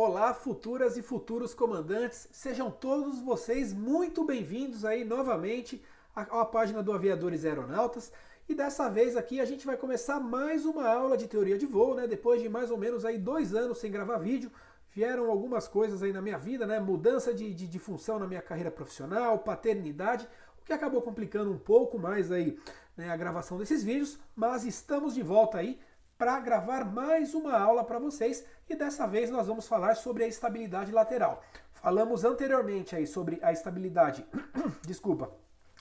Olá, futuras e futuros comandantes, sejam todos vocês muito bem-vindos aí novamente à página do Aviadores e Aeronautas. E dessa vez aqui a gente vai começar mais uma aula de teoria de voo, né? Depois de mais ou menos aí 2 anos sem gravar vídeo, vieram algumas coisas aí na minha vida, né? Mudança de função na minha carreira profissional, paternidade, o que acabou complicando um pouco mais aí, né, a gravação desses vídeos, mas estamos de volta aí para gravar mais uma aula para vocês e dessa vez nós vamos falar sobre a estabilidade lateral. Falamos anteriormente aí sobre a estabilidade, desculpa,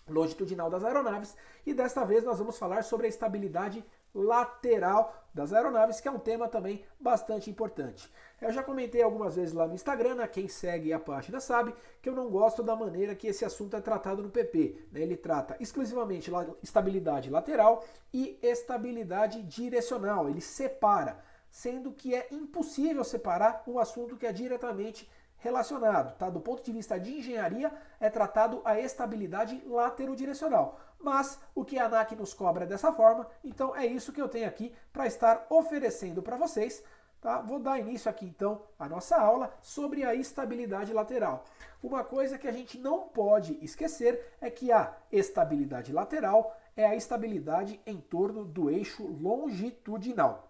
longitudinal das aeronaves e desta vez nós vamos falar sobre a estabilidade lateral das aeronaves, que é um tema também bastante importante. Eu já comentei algumas vezes lá no Instagram, né? Quem segue a página sabe que eu não gosto da maneira que esse assunto é tratado no PP. Né? Ele trata exclusivamente estabilidade lateral e estabilidade direcional, ele separa, sendo que é impossível separar um assunto que é diretamente relacionado, tá? Do ponto de vista de engenharia, é tratado a estabilidade laterodirecional. Mas o que a ANAC nos cobra é dessa forma, então é isso que eu tenho aqui para estar oferecendo para vocês. Tá? Vou dar início aqui então à nossa aula sobre a estabilidade lateral. Uma coisa que a gente não pode esquecer é que a estabilidade lateral é a estabilidade em torno do eixo longitudinal.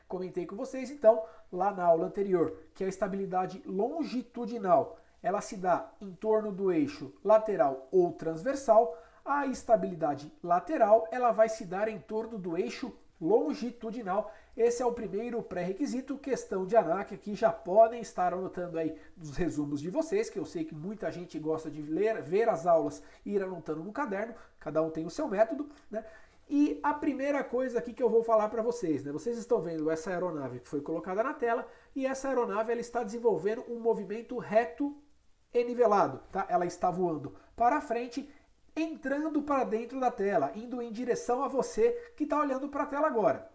Comentei com vocês então lá na aula anterior que a estabilidade longitudinal ela se dá em torno do eixo lateral ou transversal. A estabilidade lateral ela vai se dar em torno do eixo longitudinal. Esse é o primeiro pré-requisito, questão de ANAC, que já podem estar anotando aí nos resumos de vocês, que eu sei que muita gente gosta de ler, ver as aulas e ir anotando no caderno, cada um tem o seu método, né? E a primeira coisa aqui que eu vou falar para vocês, né? Vocês estão vendo essa aeronave que foi colocada na tela e essa aeronave ela está desenvolvendo um movimento reto e nivelado, tá? Ela está voando para frente, entrando para dentro da tela, indo em direção a você que está olhando para a tela agora.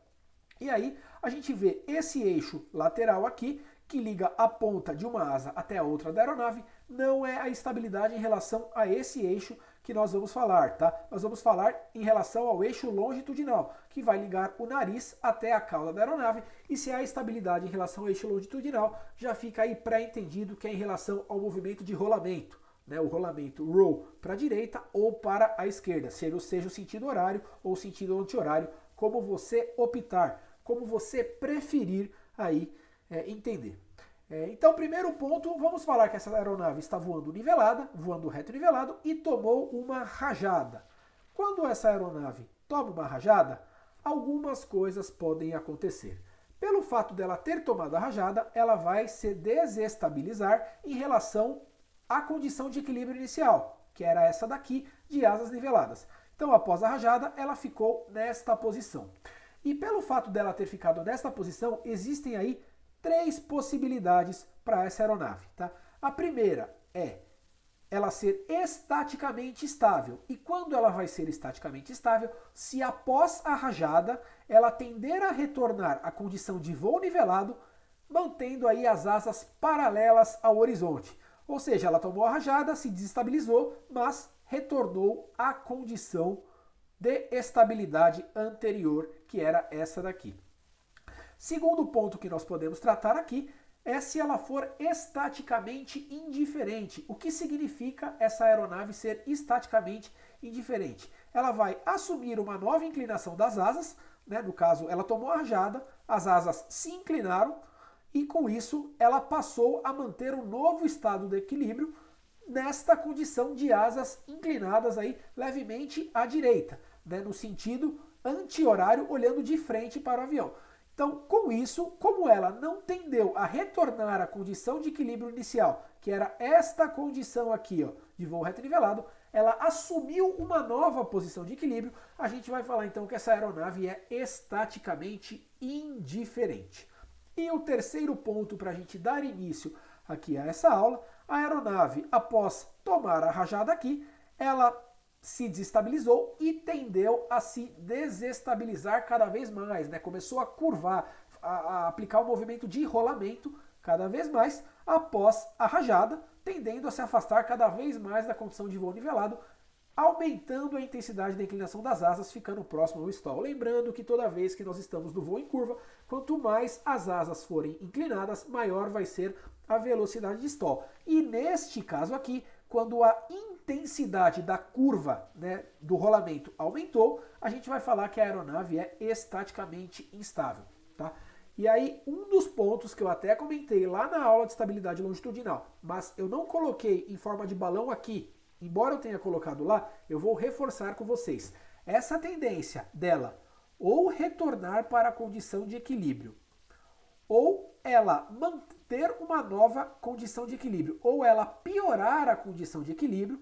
E aí a gente vê esse eixo lateral aqui, que liga a ponta de uma asa até a outra da aeronave, não é a estabilidade em relação a esse eixo que nós vamos falar, tá? Nós vamos falar em relação ao eixo longitudinal, que vai ligar o nariz até a cauda da aeronave, e se há estabilidade em relação ao eixo longitudinal, já fica aí pré-entendido que é em relação ao movimento de rolamento, né? O rolamento roll para a direita ou para a esquerda, seja o sentido horário ou o sentido anti-horário, como você optar, como você preferir aí entender. Então, primeiro ponto, vamos falar que essa aeronave está voando nivelada, voando reto nivelado e tomou uma rajada. Quando essa aeronave toma uma rajada, algumas coisas podem acontecer. Pelo fato dela ter tomado a rajada, ela vai se desestabilizar em relação à condição de equilíbrio inicial, que era essa daqui, de asas niveladas. Então, após a rajada, ela ficou nesta posição. E pelo fato dela ter ficado nesta posição, existem aí 3 possibilidades para essa aeronave. Tá? A primeira é ela ser estaticamente estável. E quando ela vai ser estaticamente estável? Se após a rajada ela tender a retornar à condição de voo nivelado, mantendo aí as asas paralelas ao horizonte. Ou seja, ela tomou a rajada, se desestabilizou, mas retornou à condição de estabilidade anterior, que era essa daqui. Segundo ponto que nós podemos tratar aqui é se ela for estaticamente indiferente. O que significa essa aeronave ser estaticamente indiferente? Ela vai assumir uma nova inclinação das asas, né? No caso, ela tomou a rajada, as asas se inclinaram e com isso ela passou a manter um novo estado de equilíbrio nesta condição de asas inclinadas aí levemente à direita, né? No sentido anti-horário, olhando de frente para o avião. Então, com isso, como ela não tendeu a retornar à condição de equilíbrio inicial, que era esta condição aqui, ó, de voo reto nivelado, ela assumiu uma nova posição de equilíbrio. A gente vai falar então que essa aeronave é estaticamente indiferente. E o terceiro ponto para a gente dar início aqui a essa aula, a aeronave, após tomar a rajada aqui, ela se desestabilizou e tendeu a se desestabilizar cada vez mais, né? Começou a curvar, a aplicar o movimento de rolamento cada vez mais após a rajada, tendendo a se afastar cada vez mais da condição de voo nivelado, aumentando a intensidade da inclinação das asas, ficando próximo ao stall. Lembrando que toda vez que nós estamos no voo em curva, quanto mais as asas forem inclinadas, maior vai ser a velocidade de stall. E neste caso aqui, quando a intensidade da curva, né, do rolamento aumentou, a gente vai falar que a aeronave é estaticamente instável. Tá? E aí, um dos pontos que eu até comentei lá na aula de estabilidade longitudinal, mas eu não coloquei em forma de balão aqui, embora eu tenha colocado lá, eu vou reforçar com vocês. Essa tendência dela ou retornar para a condição de equilíbrio, ou ela manter uma nova condição de equilíbrio, ou ela piorar a condição de equilíbrio,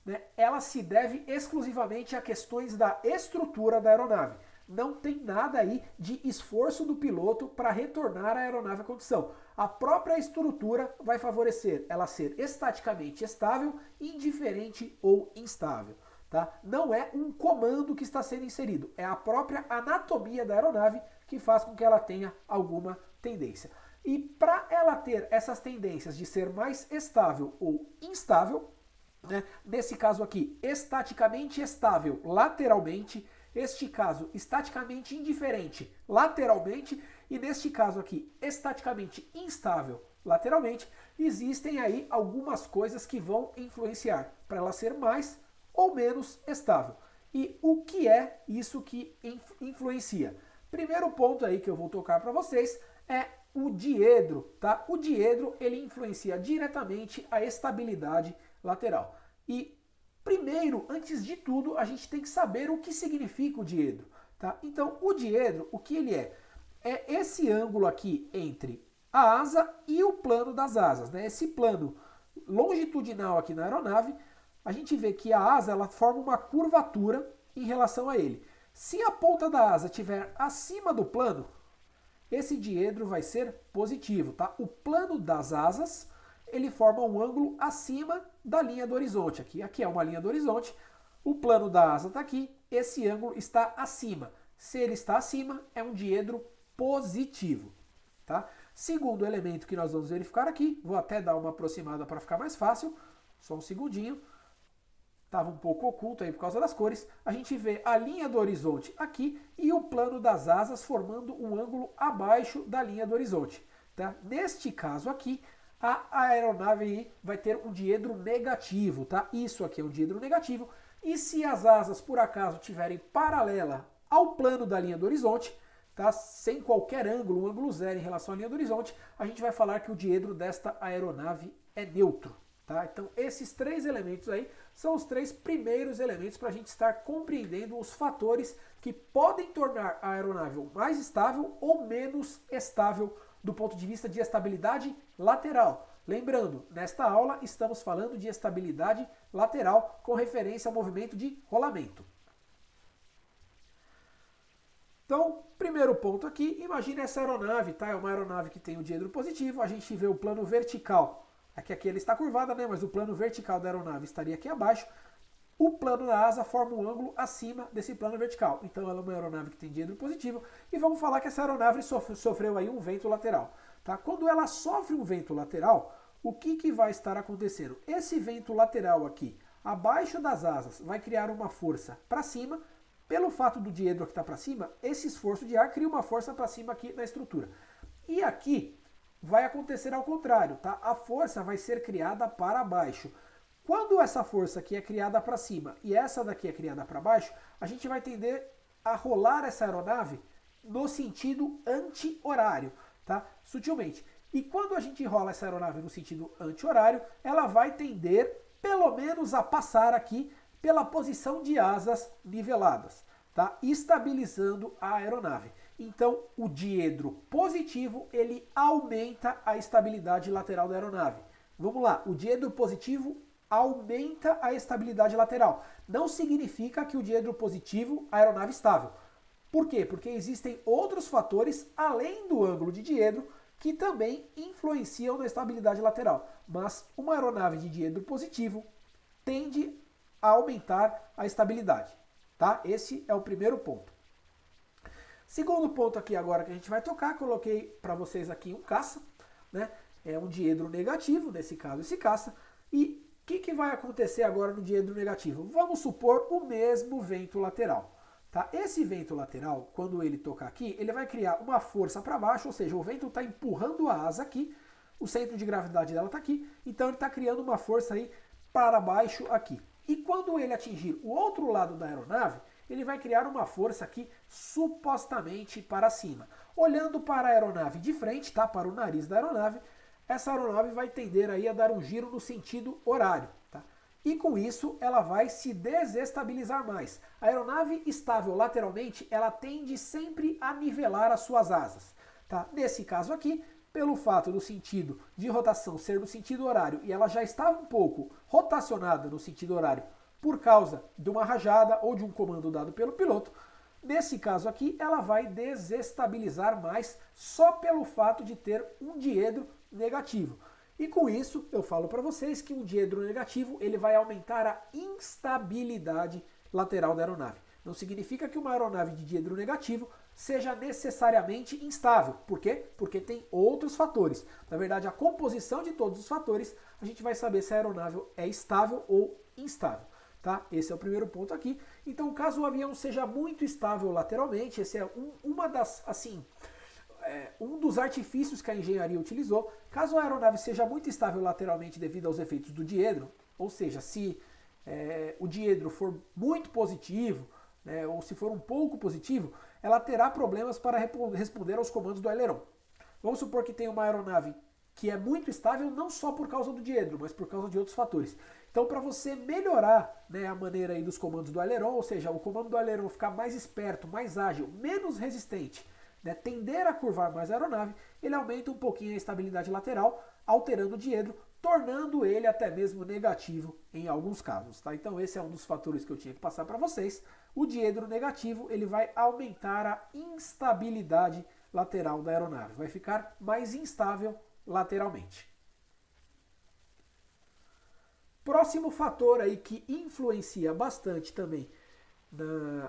né, ela se deve exclusivamente a questões da estrutura da aeronave. Não tem nada aí de esforço do piloto para retornar a aeronave à condição. A própria estrutura vai favorecer ela ser estaticamente estável, indiferente ou instável. Tá? Não é um comando que está sendo inserido, é a própria anatomia da aeronave que faz com que ela tenha alguma tendência. E para ela ter essas tendências de ser mais estável ou instável, né, nesse caso aqui, estaticamente estável lateralmente, este caso, estaticamente indiferente lateralmente, e neste caso aqui, estaticamente instável lateralmente, existem aí algumas coisas que vão influenciar para ela ser mais ou menos estável. E o que é isso que influencia? Primeiro ponto aí que eu vou tocar para vocês é o diedro, tá? O diedro, ele influencia diretamente a estabilidade lateral. E primeiro, antes de tudo, a gente tem que saber o que significa o diedro, tá? Então, o diedro, o que ele é? É esse ângulo aqui entre a asa e o plano das asas, né? Esse plano longitudinal aqui na aeronave, a gente vê que a asa ela forma uma curvatura em relação a ele. Se a ponta da asa estiver acima do plano, esse diedro vai ser positivo, tá? O plano das asas, ele forma um ângulo acima da linha do horizonte. Aqui é uma linha do horizonte, o plano da asa está aqui, esse ângulo está acima. Se ele está acima, é um diedro positivo. Tá? Segundo elemento que nós vamos verificar aqui, vou até dar uma aproximada para ficar mais fácil, só um segundinho. Estava um pouco oculto aí por causa das cores. A gente vê a linha do horizonte aqui e o plano das asas formando um ângulo abaixo da linha do horizonte. Tá? Neste caso aqui, a aeronave aí vai ter um diedro negativo, tá? Isso aqui é um diedro negativo. E se as asas, por acaso, estiverem paralela ao plano da linha do horizonte, tá? Sem qualquer ângulo, um ângulo zero em relação à linha do horizonte, a gente vai falar que o diedro desta aeronave é neutro, tá? Então, esses três elementos aí são os três primeiros elementos para a gente estar compreendendo os fatores que podem tornar a aeronave mais estável ou menos estável do ponto de vista de estabilidade lateral. Lembrando, nesta aula estamos falando de estabilidade lateral com referência ao movimento de rolamento. Então, primeiro ponto aqui, imagine essa aeronave, tá? É uma aeronave que tem o diedro positivo, a gente vê o plano vertical. Aqui ela está curvada, né? Mas o plano vertical da aeronave estaria aqui abaixo. O plano da asa forma um ângulo acima desse plano vertical. Então ela é uma aeronave que tem diedro positivo. E vamos falar que essa aeronave sofreu aí um vento lateral. Tá? Quando ela sofre um vento lateral, o que vai estar acontecendo? Esse vento lateral aqui, abaixo das asas, vai criar uma força para cima. Pelo fato do diedro aqui estar para cima, esse esforço de ar cria uma força para cima aqui na estrutura. E aqui vai acontecer ao contrário, tá? A força vai ser criada para baixo. Quando essa força aqui é criada para cima e essa daqui é criada para baixo, a gente vai tender a rolar essa aeronave no sentido anti-horário, tá? Sutilmente. E quando a gente rola essa aeronave no sentido anti-horário, ela vai tender, pelo menos, a passar aqui pela posição de asas niveladas, tá? Estabilizando a aeronave. Então, o diedro positivo, ele aumenta a estabilidade lateral da aeronave. Vamos lá, o diedro positivo aumenta a estabilidade lateral. Não significa que o diedro positivo, a aeronave estável. Por quê? Porque existem outros fatores, além do ângulo de diedro, que também influenciam na estabilidade lateral. Mas uma aeronave de diedro positivo tende a aumentar a estabilidade. Tá? Esse é o primeiro ponto. Segundo ponto aqui agora que a gente vai tocar, coloquei para vocês aqui um caça, né? É um diedro negativo, nesse caso esse caça, e que vai acontecer agora no diedro negativo? Vamos supor o mesmo vento lateral. Tá? Esse vento lateral, quando ele tocar aqui, ele vai criar uma força para baixo, ou seja, o vento está empurrando a asa aqui, o centro de gravidade dela está aqui, então ele está criando uma força aí para baixo aqui. E quando ele atingir o outro lado da aeronave, ele vai criar uma força aqui supostamente para cima. Olhando para a aeronave de frente, tá? Para o nariz da aeronave, essa aeronave vai tender aí a dar um giro no sentido horário. Tá? E com isso ela vai se desestabilizar mais. A aeronave estável lateralmente, ela tende sempre a nivelar as suas asas. Tá? Nesse caso aqui, pelo fato do sentido de rotação ser no sentido horário e ela já estava um pouco rotacionada no sentido horário por causa de uma rajada ou de um comando dado pelo piloto, nesse caso aqui ela vai desestabilizar mais só pelo fato de ter um diedro negativo. E com isso eu falo para vocês que um diedro negativo ele vai aumentar a instabilidade lateral da aeronave. Não significa que uma aeronave de diedro negativo seja necessariamente instável. Por quê? Porque tem outros fatores. Na verdade, a composição de todos os fatores, a gente vai saber se a aeronave é estável ou instável. Tá? Esse é o primeiro ponto aqui. Então, caso o avião seja muito estável lateralmente, esse é um dos artifícios que a engenharia utilizou. Caso a aeronave seja muito estável lateralmente devido aos efeitos do diedro, ou seja, se o diedro for muito positivo, né, ou se for um pouco positivo, ela terá problemas para responder aos comandos do aileron. Vamos supor que tem uma aeronave que é muito estável não só por causa do diedro, mas por causa de outros fatores. Então, para você melhorar, né, a maneira aí dos comandos do aileron, ou seja, o comando do aileron ficar mais esperto, mais ágil, menos resistente, né, tender a curvar mais a aeronave, ele aumenta um pouquinho a estabilidade lateral, alterando o diedro, tornando ele até mesmo negativo em alguns casos. Tá? Então esse é um dos fatores que eu tinha que passar para vocês. O diedro negativo ele vai aumentar a instabilidade lateral da aeronave, vai ficar mais instável lateralmente. Próximo fator aí que influencia bastante também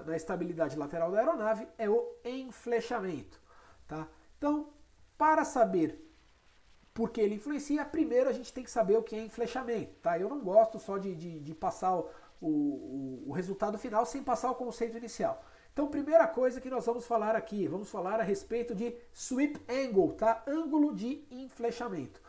na estabilidade lateral da aeronave é o enflechamento. Tá? Então, para saber por que ele influencia, primeiro a gente tem que saber o que é enflechamento. Tá? Eu não gosto só de passar o resultado final sem passar o conceito inicial. Então, primeira coisa que nós vamos falar aqui, vamos falar a respeito de sweep angle, tá? Ângulo de enflechamento.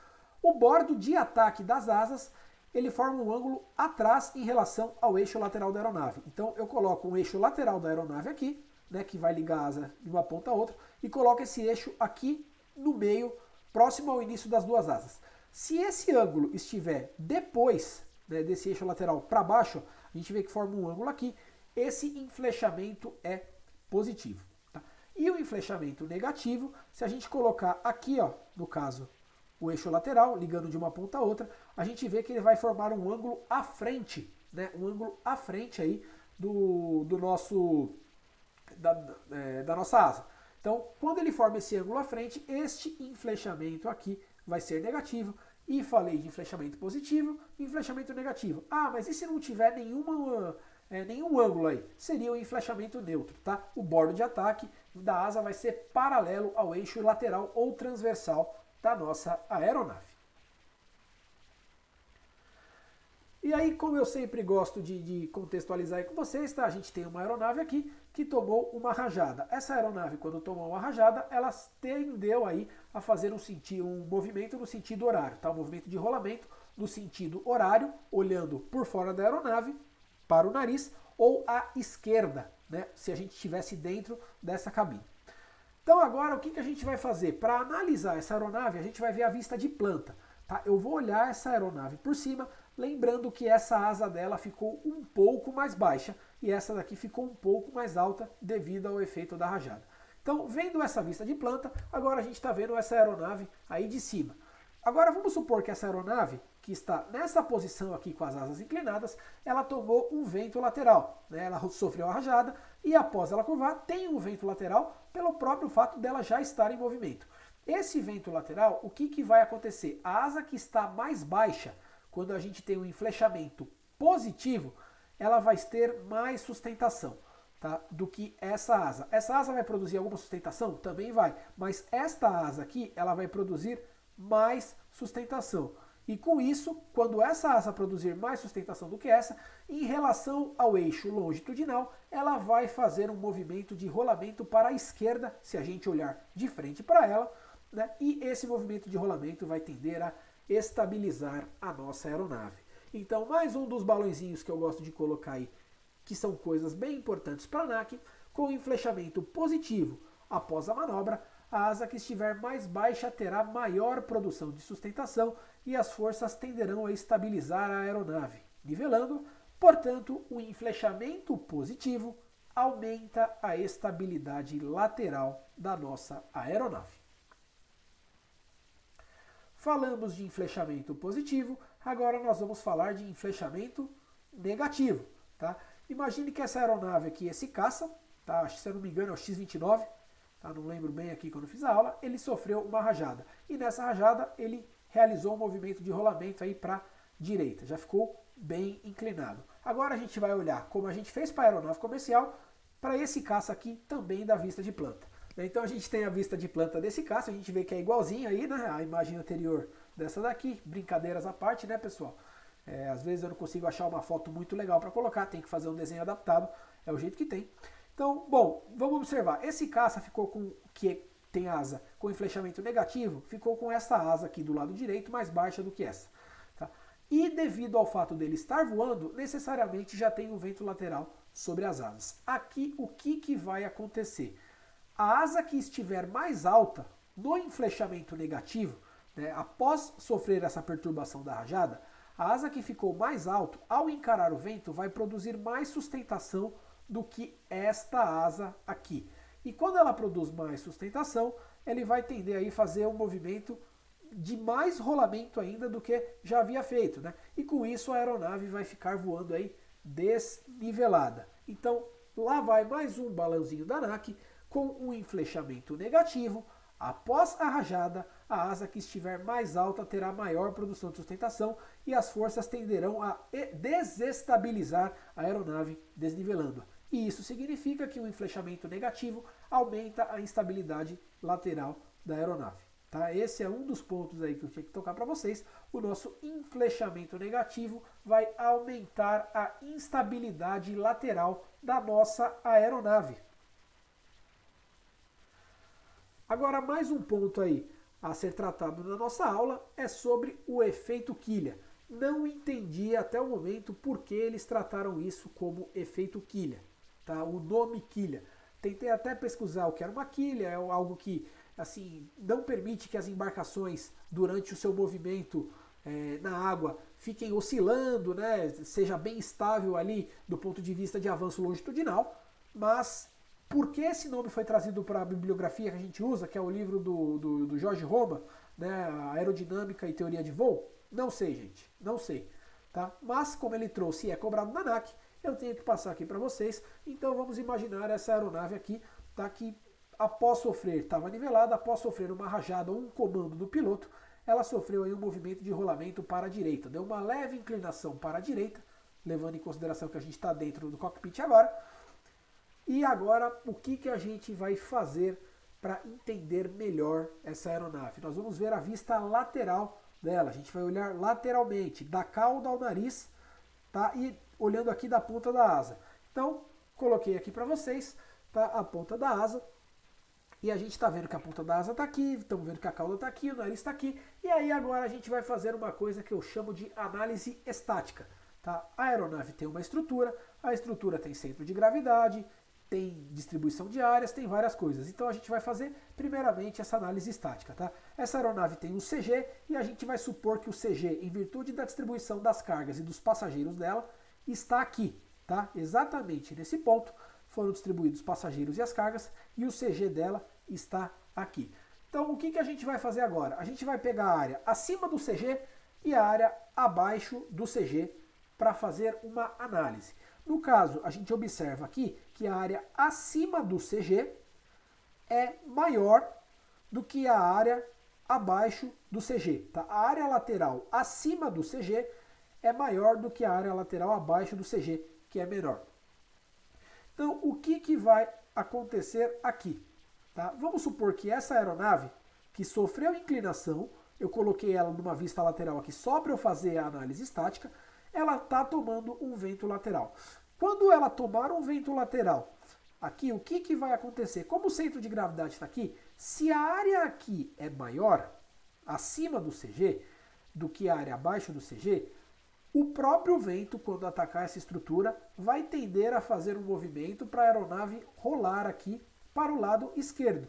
O bordo de ataque das asas, ele forma um ângulo atrás em relação ao eixo lateral da aeronave. Então, eu coloco um eixo lateral da aeronave aqui, né, que vai ligar a asa de uma ponta a outra, e coloco esse eixo aqui no meio, próximo ao início das duas asas. Se esse ângulo estiver depois, né, desse eixo lateral para baixo, a gente vê que forma um ângulo aqui. Esse enflechamento é positivo. Tá? E o enflechamento negativo, se a gente colocar aqui, ó, no caso, o eixo lateral, ligando de uma ponta a outra, a gente vê que ele vai formar um ângulo à frente, né, um ângulo à frente aí da nossa asa. Então, quando ele forma esse ângulo à frente, este enflechamento aqui vai ser negativo. E falei de enflechamento positivo e enflechamento negativo. Ah, mas e se não tiver nenhum ângulo aí? Seria o enflechamento neutro, tá? O bordo de ataque da asa vai ser paralelo ao eixo lateral ou transversal da nossa aeronave. E aí, como eu sempre gosto de contextualizar aí com vocês, tá? A gente tem uma aeronave aqui que tomou uma rajada. Essa aeronave, quando tomou uma rajada, ela tendeu aí a fazer um movimento no sentido horário, tá? Um movimento de rolamento no sentido horário, olhando por fora da aeronave para o nariz ou à esquerda, né? Se a gente estivesse dentro dessa cabine. Então agora o que a gente vai fazer? Para analisar essa aeronave, a gente vai ver a vista de planta. Tá? Eu vou olhar essa aeronave por cima, lembrando que essa asa dela ficou um pouco mais baixa e essa daqui ficou um pouco mais alta devido ao efeito da rajada. Então, vendo essa vista de planta, agora a gente está vendo essa aeronave aí de cima. Agora vamos supor que essa aeronave, que está nessa posição aqui com as asas inclinadas, ela tomou um vento lateral, né? Ela sofreu a rajada e após ela curvar, tem um vento lateral pelo próprio fato dela já estar em movimento. Esse vento lateral, o que vai acontecer? A asa que está mais baixa, quando a gente tem um enflechamento positivo, ela vai ter mais sustentação, tá, do que essa asa. Essa asa vai produzir alguma sustentação? Também vai, mas esta asa aqui, ela vai produzir mais sustentação. E com isso, quando essa asa produzir mais sustentação do que essa, em relação ao eixo longitudinal, ela vai fazer um movimento de rolamento para a esquerda, se a gente olhar de frente para ela, né? E esse movimento de rolamento vai tender a estabilizar a nossa aeronave. Então, mais um dos balõezinhos que eu gosto de colocar aí, que são coisas bem importantes para a ANAC, com inflechamento positivo após a manobra, a asa que estiver mais baixa terá maior produção de sustentação e as forças tenderão a estabilizar a aeronave, nivelando, portanto, o inflechamento positivo aumenta a estabilidade lateral da nossa aeronave. Falamos de inflechamento positivo, agora nós vamos falar de inflechamento negativo. Tá? Imagine que essa aeronave aqui, esse caça, tá? Se eu não me engano é o X-29, tá? Não lembro bem aqui quando fiz a aula, ele sofreu uma rajada. E nessa rajada ele realizou um movimento de rolamento aí para a direita, já ficou bem inclinado. Agora a gente vai olhar, como a gente fez para a aeronave comercial, para esse caça aqui também da vista de planta. Então a gente tem a vista de planta desse caça, a gente vê que é igualzinho aí, né? A imagem anterior dessa daqui, brincadeiras à parte, né, pessoal? Às vezes eu não consigo achar uma foto muito legal para colocar, tem que fazer um desenho adaptado, é o jeito que tem. Então, bom, vamos observar. Esse caça ficou com, que tem asa com inflechamento negativo, ficou com essa asa aqui do lado direito mais baixa do que essa. Tá? E devido ao fato dele estar voando, necessariamente já tem um vento lateral sobre as asas. Aqui, o que vai acontecer? A asa que estiver mais alta no inflechamento negativo, né, após sofrer essa perturbação da rajada, a asa que ficou mais alto, ao encarar o vento, vai produzir mais sustentação do que esta asa aqui. E quando ela produz mais sustentação, ele vai tender a fazer um movimento de mais rolamento ainda do que já havia feito, né? E com isso a aeronave vai ficar voando aí desnivelada. Então lá vai mais um balãozinho da ANAC com um inflechamento negativo. Após a rajada, a asa que estiver mais alta terá maior produção de sustentação e as forças tenderão a desestabilizar a aeronave, desnivelando-a. E isso significa que o inflechamento negativo aumenta a instabilidade lateral da aeronave. Tá? Esse é um dos pontos aí que eu tinha que tocar para vocês. O nosso inflechamento negativo vai aumentar a instabilidade lateral da nossa aeronave. Agora, mais um ponto aí a ser tratado na nossa aula é sobre o efeito quilha. Não entendi até o momento por que eles trataram isso como efeito quilha. Tá? O nome quilha. Tentei até pesquisar o que era uma quilha, é algo que assim, não permite que as embarcações, durante o seu movimento na água, fiquem oscilando, né? Seja bem estável ali do ponto de vista de avanço longitudinal, mas por que esse nome foi trazido para a bibliografia que a gente usa, que é o livro do Jorge Roma, né, Aerodinâmica e Teoria de Voo? Não sei, gente, não sei. Tá? Mas como ele trouxe e é cobrado na ANAC, eu tenho que passar aqui para vocês. Então vamos imaginar essa aeronave aqui, tá, que após sofrer, estava nivelada, após sofrer uma rajada ou um comando do piloto, ela sofreu aí um movimento de rolamento para a direita. Deu uma leve inclinação para a direita, levando em consideração que a gente está dentro do cockpit agora. E agora, o que a gente vai fazer para entender melhor essa aeronave? Nós vamos ver a vista lateral dela. A gente vai olhar lateralmente, da cauda ao nariz, tá? E olhando aqui da ponta da asa. Então, coloquei aqui para vocês, tá? A ponta da asa. E a gente está vendo que a ponta da asa está aqui, estamos vendo que a cauda está aqui, o nariz está aqui. E aí agora a gente vai fazer uma coisa que eu chamo de análise estática. Tá? A aeronave tem uma estrutura, a estrutura tem centro de gravidade, tem distribuição de áreas, tem várias coisas. Então a gente vai fazer primeiramente essa análise estática. Tá? Essa aeronave tem um CG e a gente vai supor que o CG, em virtude da distribuição das cargas e dos passageiros dela, está aqui. Tá? Exatamente nesse ponto foram distribuídos os passageiros e as cargas e o CG dela está aqui. Então o que a gente vai fazer agora? A gente vai pegar a área acima do CG e a área abaixo do CG para fazer uma análise. No caso, a gente observa aqui que a área acima do CG é maior do que a área abaixo do CG. Tá? A área lateral acima do CG é maior do que a área lateral abaixo do CG, que é menor. Então, o que vai acontecer aqui? Tá? Vamos supor que essa aeronave, que sofreu inclinação, eu coloquei ela numa vista lateral aqui só para eu fazer a análise estática, ela está tomando um vento lateral. Quando ela tomar um vento lateral, aqui o que vai acontecer? Como o centro de gravidade está aqui, se a área aqui é maior, acima do CG, do que a área abaixo do CG, o próprio vento, quando atacar essa estrutura, vai tender a fazer um movimento para a aeronave rolar aqui para o lado esquerdo.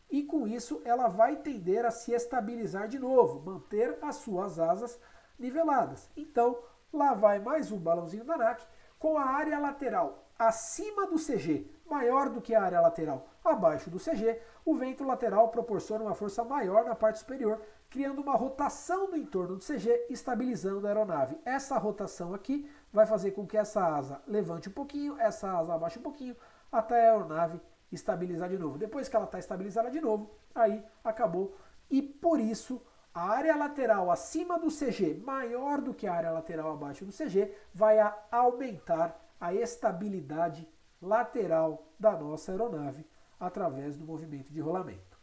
E com isso ela vai tender a se estabilizar de novo, manter as suas asas niveladas. Então, lá vai mais um balãozinho da ANAC com a área lateral acima do CG, maior do que a área lateral abaixo do CG, o vento lateral proporciona uma força maior na parte superior, criando uma rotação no entorno do CG, estabilizando a aeronave. Essa rotação aqui vai fazer com que essa asa levante um pouquinho, essa asa abaixe um pouquinho, até a aeronave estabilizar de novo. Depois que ela está estabilizada de novo, aí acabou. E por isso, a área lateral acima do CG, maior do que a área lateral abaixo do CG, vai aumentar a estabilidade lateral da nossa aeronave através do movimento de rolamento.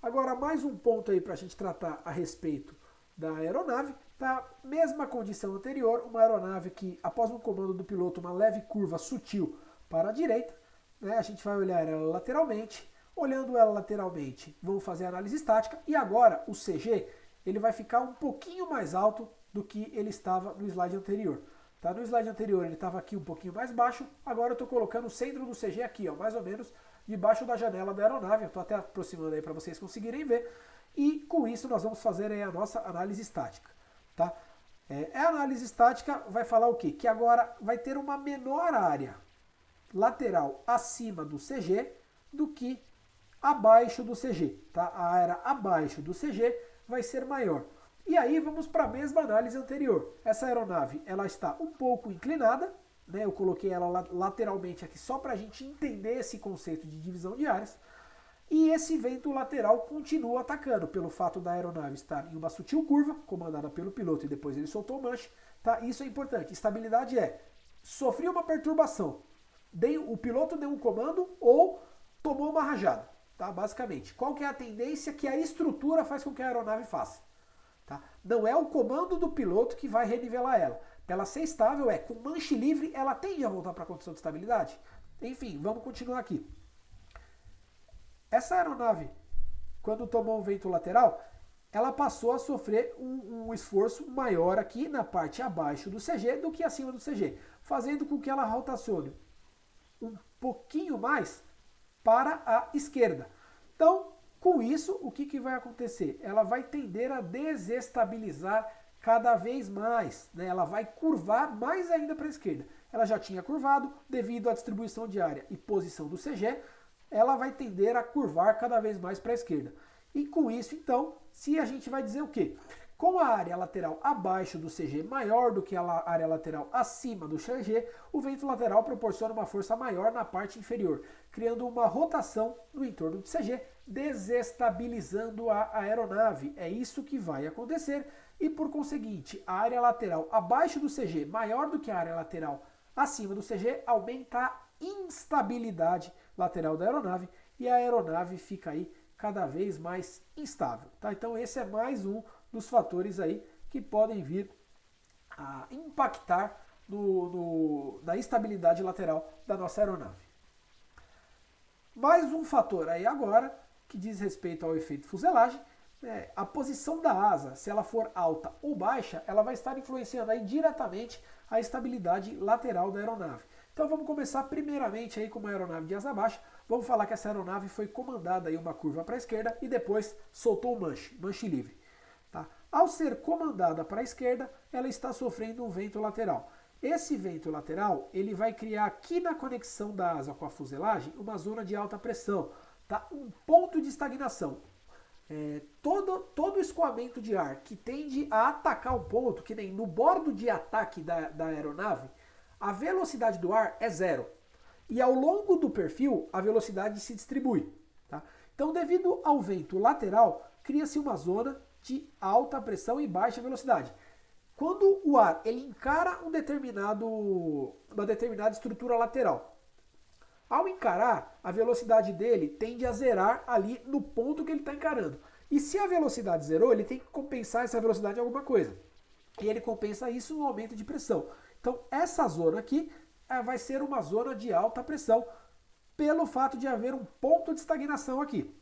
Agora, mais um ponto aí para a gente tratar a respeito da aeronave. Tá? Mesma condição anterior, uma aeronave que, após um comando do piloto, uma leve curva sutil para a direita, né, a gente vai olhar ela lateralmente. Olhando ela lateralmente, vamos fazer a análise estática. E agora, o CG ele vai ficar um pouquinho mais alto do que ele estava no slide anterior. Tá? No slide anterior ele estava aqui um pouquinho mais baixo, agora eu estou colocando o centro do CG aqui, ó, mais ou menos debaixo da janela da aeronave. Eu estou até aproximando aí para vocês conseguirem ver. E com isso nós vamos fazer aí a nossa análise estática. Tá? A análise estática vai falar o quê? Que agora vai ter uma menor área lateral acima do CG do que abaixo do CG. Tá? A área abaixo do CG vai ser maior. E aí vamos para a mesma análise anterior. Essa aeronave ela está um pouco inclinada, né? Eu coloquei ela lateralmente aqui só para a gente entender esse conceito de divisão de áreas. E esse vento lateral continua atacando, pelo fato da aeronave estar em uma sutil curva, comandada pelo piloto e depois ele soltou o manche. Tá? Isso é importante. Estabilidade sofri uma perturbação, o piloto deu um comando ou tomou uma rajada. Tá? Basicamente, qual que é a tendência que a estrutura faz com que a aeronave faça? Tá? Não é o comando do piloto que vai renivelar ela. Para ela ser estável, com manche livre, ela tende a voltar para a condição de estabilidade. Enfim, vamos continuar aqui. Essa aeronave, quando tomou um vento lateral, ela passou a sofrer um esforço maior aqui na parte abaixo do CG do que acima do CG, fazendo com que ela rotacione um pouquinho mais para a esquerda. Então, com isso, o que vai acontecer? Ela vai tender a desestabilizar cada vez mais, né? Ela vai curvar mais ainda para a esquerda. Ela já tinha curvado, devido à distribuição de área e posição do CG, ela vai tender a curvar cada vez mais para a esquerda. E com isso, então, se a gente vai dizer o quê? Com a área lateral abaixo do CG maior do que a área lateral acima do CG, o vento lateral proporciona uma força maior na parte inferior, criando uma rotação no entorno do CG, desestabilizando a aeronave. É isso que vai acontecer e, por conseguinte, a área lateral abaixo do CG maior do que a área lateral acima do CG aumenta a instabilidade lateral da aeronave e a aeronave fica aí cada vez mais instável. Tá? Então esse é mais um dos fatores aí que podem vir a impactar na instabilidade lateral da nossa aeronave. Mais um fator aí agora que diz respeito ao efeito fuselagem. A posição da asa, se ela for alta ou baixa, ela vai estar influenciando aí diretamente a estabilidade lateral da aeronave. Então vamos começar primeiramente aí com uma aeronave de asa baixa. Vamos falar que essa aeronave foi comandada aí uma curva para a esquerda e depois soltou o manche livre. Tá? Ao ser comandada para a esquerda, ela está sofrendo um vento lateral. Esse vento lateral ele vai criar aqui na conexão da asa com a fuselagem uma zona de alta pressão, tá? Um ponto de estagnação. Todo escoamento de ar que tende a atacar um ponto, que nem no bordo de ataque da aeronave, a velocidade do ar é zero. E ao longo do perfil, a velocidade se distribui. Tá? Então, devido ao vento lateral, cria-se uma zona de alta pressão e baixa velocidade. Quando o ar ele encara uma determinada estrutura lateral, Ao encarar, a velocidade dele tende a zerar ali no ponto que ele está encarando. E se a velocidade zerou, ele tem que compensar essa velocidade em alguma coisa. E ele compensa isso no aumento de pressão. Então, essa zona aqui vai ser uma zona de alta pressão, pelo fato de haver um ponto de estagnação aqui.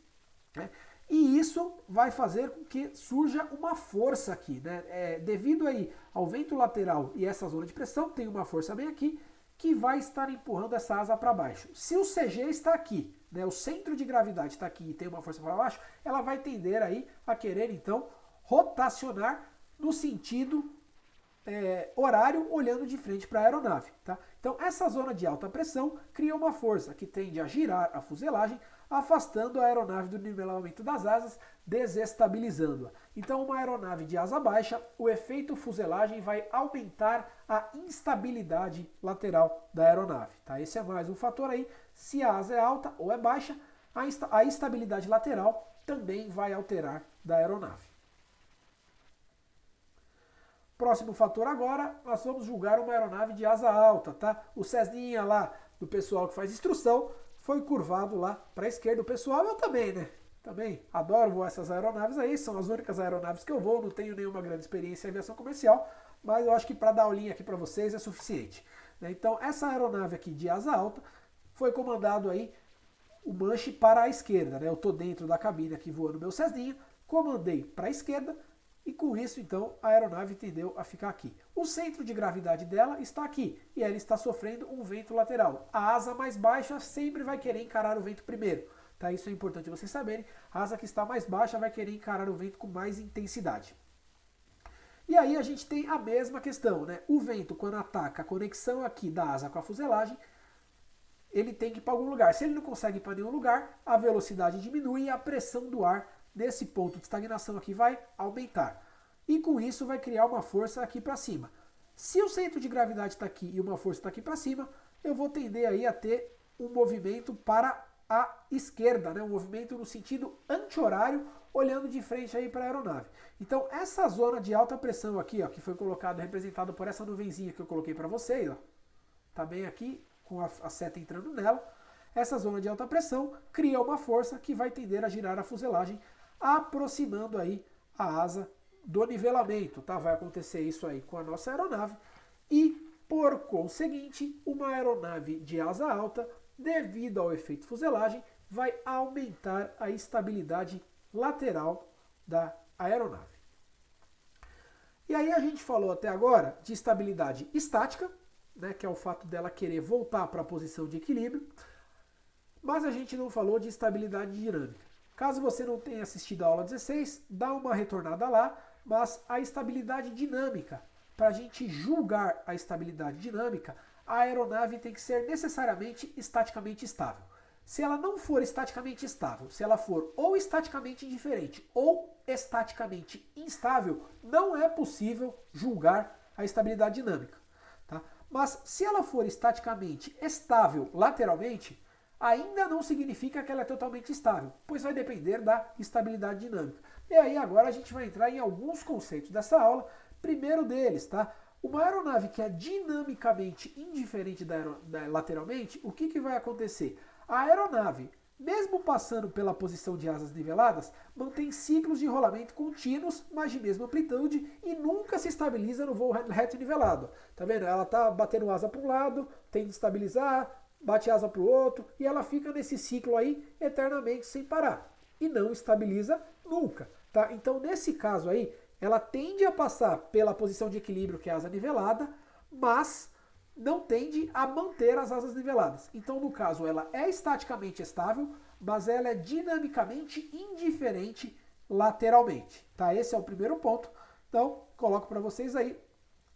Né? E isso vai fazer com que surja uma força aqui. Né? Devido aí ao vento lateral e essa zona de pressão, tem uma força bem aqui, que vai estar empurrando essa asa para baixo. Se o CG está aqui, né, o centro de gravidade está aqui e tem uma força para baixo, ela vai tender aí a querer então rotacionar no sentido horário, olhando de frente para a aeronave. Tá? Então essa zona de alta pressão cria uma força que tende a girar a fuselagem, afastando a aeronave do nivelamento das asas, desestabilizando-a. Então, uma aeronave de asa baixa, o efeito fuselagem vai aumentar a instabilidade lateral da aeronave. Tá? Esse é mais um fator aí. Se a asa é alta ou é baixa, a instabilidade lateral também vai alterar da aeronave. Próximo fator agora, nós vamos julgar uma aeronave de asa alta. Tá? O Cessninha lá, do pessoal que faz instrução, foi curvado lá para a esquerda. O pessoal, eu também, né? Também adoro voar essas aeronaves aí, são as únicas aeronaves que eu vou, não tenho nenhuma grande experiência em aviação comercial, mas eu acho que para dar aulinha aqui para vocês é suficiente. Então, essa aeronave aqui de asa alta foi comandado aí o manche para a esquerda. Né? Eu estou dentro da cabine aqui voando meu Cessninha, comandei para a esquerda, e com isso, então, a aeronave tendeu a ficar aqui. O centro de gravidade dela está aqui e ela está sofrendo um vento lateral. A asa mais baixa sempre vai querer encarar o vento primeiro. Tá? Isso é importante vocês saberem. A asa que está mais baixa vai querer encarar o vento com mais intensidade. E aí a gente tem a mesma questão. Né? O vento, quando ataca a conexão aqui da asa com a fuselagem, ele tem que ir para algum lugar. Se ele não consegue ir para nenhum lugar, a velocidade diminui e a pressão do ar nesse ponto de estagnação aqui vai aumentar. E com isso vai criar uma força aqui para cima. Se o centro de gravidade está aqui e uma força está aqui para cima, eu vou tender aí a ter um movimento para a esquerda, né? Um movimento no sentido anti-horário, olhando de frente aí para a aeronave. Então essa zona de alta pressão aqui, ó, que foi colocado, representado por essa nuvenzinha que eu coloquei para vocês, ó, tá bem aqui com a seta entrando nela. Essa zona de alta pressão cria uma força que vai tender a girar a fuselagem, aproximando aí a asa do nivelamento, tá? Vai acontecer isso aí com a nossa aeronave e, por conseguinte, uma aeronave de asa alta, devido ao efeito fuselagem, vai aumentar a estabilidade lateral da aeronave. E aí a gente falou até agora de estabilidade estática, né, que é o fato dela querer voltar para a posição de equilíbrio, mas a gente não falou de estabilidade dinâmica. Caso você não tenha assistido a aula 16, dá uma retornada lá, mas a estabilidade dinâmica, para a gente julgar a estabilidade dinâmica, a aeronave tem que ser necessariamente estaticamente estável. Se ela não for estaticamente estável, se ela for ou estaticamente indiferente ou estaticamente instável, não é possível julgar a estabilidade dinâmica. Tá? Mas se ela for estaticamente estável lateralmente, ainda não significa que ela é totalmente estável, pois vai depender da estabilidade dinâmica. E aí agora a gente vai entrar em alguns conceitos dessa aula. Primeiro deles, tá? Uma aeronave que é dinamicamente indiferente lateralmente, o que vai acontecer? A aeronave, mesmo passando pela posição de asas niveladas, mantém ciclos de rolamento contínuos, mas de mesma amplitude, e nunca se estabiliza no voo reto e nivelado. Tá vendo? Ela tá batendo asa para um lado, tende a estabilizar, bate asa para o outro, e ela fica nesse ciclo aí eternamente sem parar. E não estabiliza nunca. Tá? Então, nesse caso aí, ela tende a passar pela posição de equilíbrio, que é a asa nivelada, mas não tende a manter as asas niveladas. Então, no caso, ela é estaticamente estável, mas ela é dinamicamente indiferente lateralmente. Tá? Esse é o primeiro ponto. Então, coloco para vocês aí,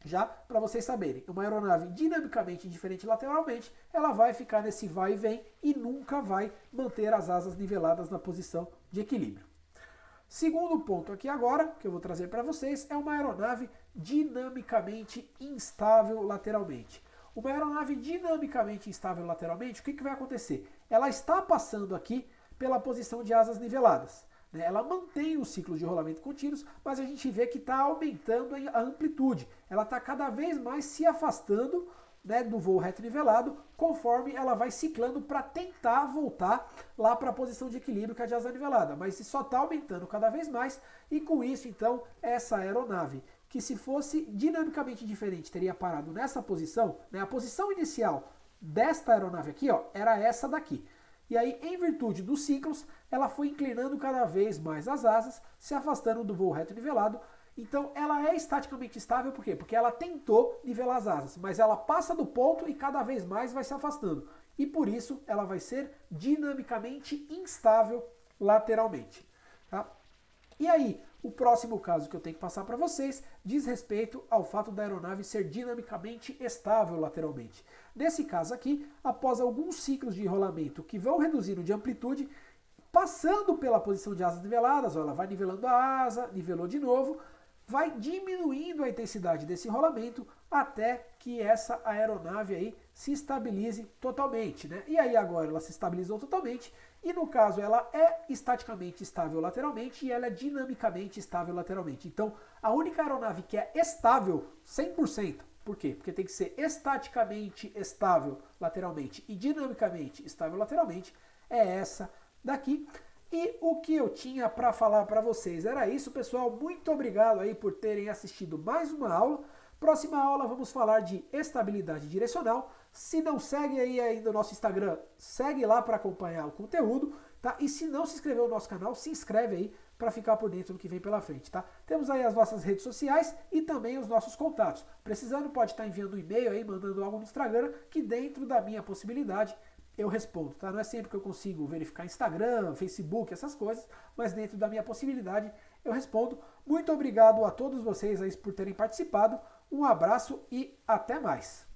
já para vocês saberem. Uma aeronave dinamicamente indiferente lateralmente, ela vai ficar nesse vai e vem e nunca vai manter as asas niveladas na posição de equilíbrio. Segundo ponto aqui agora, que eu vou trazer para vocês, é uma aeronave dinamicamente instável lateralmente. Uma aeronave dinamicamente instável lateralmente, o que vai acontecer? Ela está passando aqui pela posição de asas niveladas. Né? Ela mantém o ciclo de rolamento contínuos, mas a gente vê que está aumentando a amplitude. Ela está cada vez mais se afastando né, do voo reto nivelado, conforme ela vai ciclando para tentar voltar lá para a posição de equilíbrio que é a de asa nivelada. Mas isso só está aumentando cada vez mais e com isso, então, essa aeronave, que se fosse dinamicamente diferente, teria parado nessa posição, né, a posição inicial desta aeronave aqui, ó, era essa daqui. E aí, em virtude dos ciclos, ela foi inclinando cada vez mais as asas, se afastando do voo reto nivelado. Então, ela é estaticamente estável, por quê? Porque ela tentou nivelar as asas, mas ela passa do ponto e cada vez mais vai se afastando. E por isso, ela vai ser dinamicamente instável lateralmente. Tá? E aí, o próximo caso que eu tenho que passar para vocês diz respeito ao fato da aeronave ser dinamicamente estável lateralmente. Nesse caso aqui, após alguns ciclos de enrolamento que vão reduzindo de amplitude, passando pela posição de asas niveladas, ó, ela vai nivelando a asa, nivelou de novo, vai diminuindo a intensidade desse enrolamento até que essa aeronave aí se estabilize totalmente, né? E aí agora ela se estabilizou totalmente e no caso ela é estaticamente estável lateralmente e ela é dinamicamente estável lateralmente. Então a única aeronave que é estável 100%, por quê? Porque tem que ser estaticamente estável lateralmente e dinamicamente estável lateralmente, é essa daqui. E o que eu tinha para falar para vocês era isso, pessoal. Muito obrigado aí por terem assistido mais uma aula. Próxima aula vamos falar de estabilidade direcional. Se não segue aí ainda o nosso Instagram, segue lá para acompanhar o conteúdo, tá? E se não se inscreveu no nosso canal, se inscreve aí para ficar por dentro do que vem pela frente, tá? Temos aí as nossas redes sociais e também os nossos contatos. Precisando, pode estar enviando um e-mail aí, mandando algo no Instagram, que dentro da minha possibilidade eu respondo, tá? Não é sempre que eu consigo verificar Instagram, Facebook, essas coisas, mas dentro da minha possibilidade eu respondo. Muito obrigado a todos vocês aí por terem participado. Um abraço e até mais.